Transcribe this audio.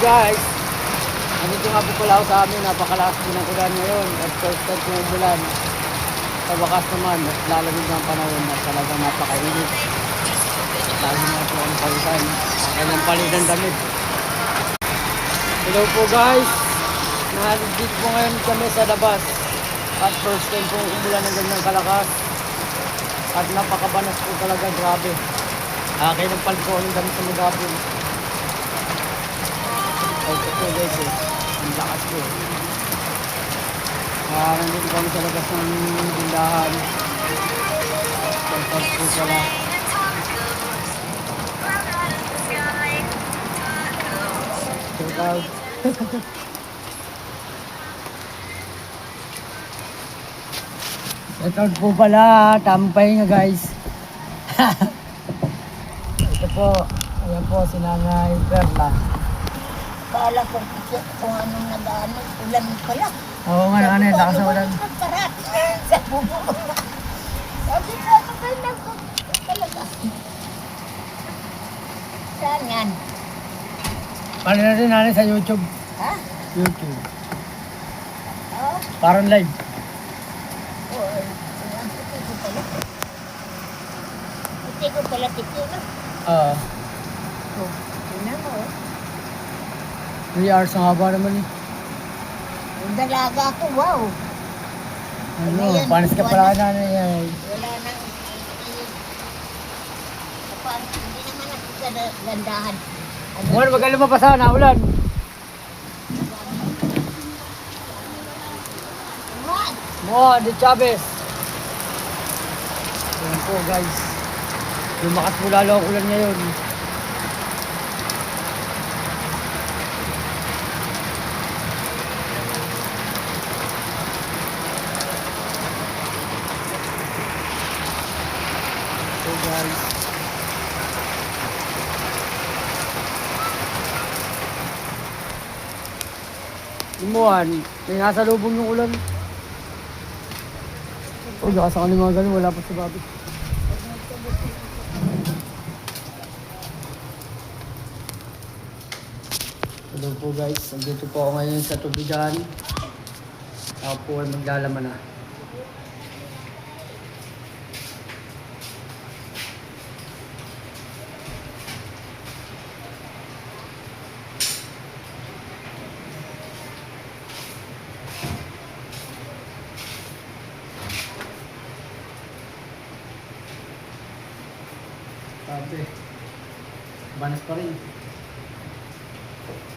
guys, nandito nga po pala ako sa amin, napakalakas po ng ulan ngayon at first time po ng ulan. Sa wakas naman, at lalamig ng panahon na talagang napakainit. Lagi na po ang palitan, ang palitan damit. Hello po guys, nahaligid po ngayon kami sa labas at first time po umulan ng ganyang kalakas at napakabanas po talaga, grabe. Kaya ng palit ko ng damit sa magapon. Ito po guys eh, ang lakas po. Nandito kami sa labas ng tindahan. Pagpag po pala. Check out. Check out po pala, tampay nga guys. Ito po, ayan po si Nanay Perla. Kala ko kung anong nag-ano, ulan pala. Oo nga, nanay, lakas na ulan. Sa bubo. Sabi ko, ano ba talaga? Saan yan? Paano na rin nanay sa YouTube? Ha? YouTube. Oh, Parang live. oh, ang puti ko pala. Puti ko pala titi, no? Oo. Oh, tingnan mo, oh. 3 hours ang haba naman eh. Yung dalaga ko, wow. Ano, Ngayon, panis ka pala nanay. Wala nang hindi naman ako sa gandahan. Ngayon, magaling lumabasa na ulan. What? Mo, de Chavez. Ayan po guys. Lumakas po lalo ang ulan ngayon. So guys. Imuan, may nasa lubong yung ulan. Oh, baka sa kanila mga ganun, wala pa si Bobby. Hello po guys, nandito po ako ngayon sa tubigan. Ako po ay maglalaman na. Sabi, banas pa rin.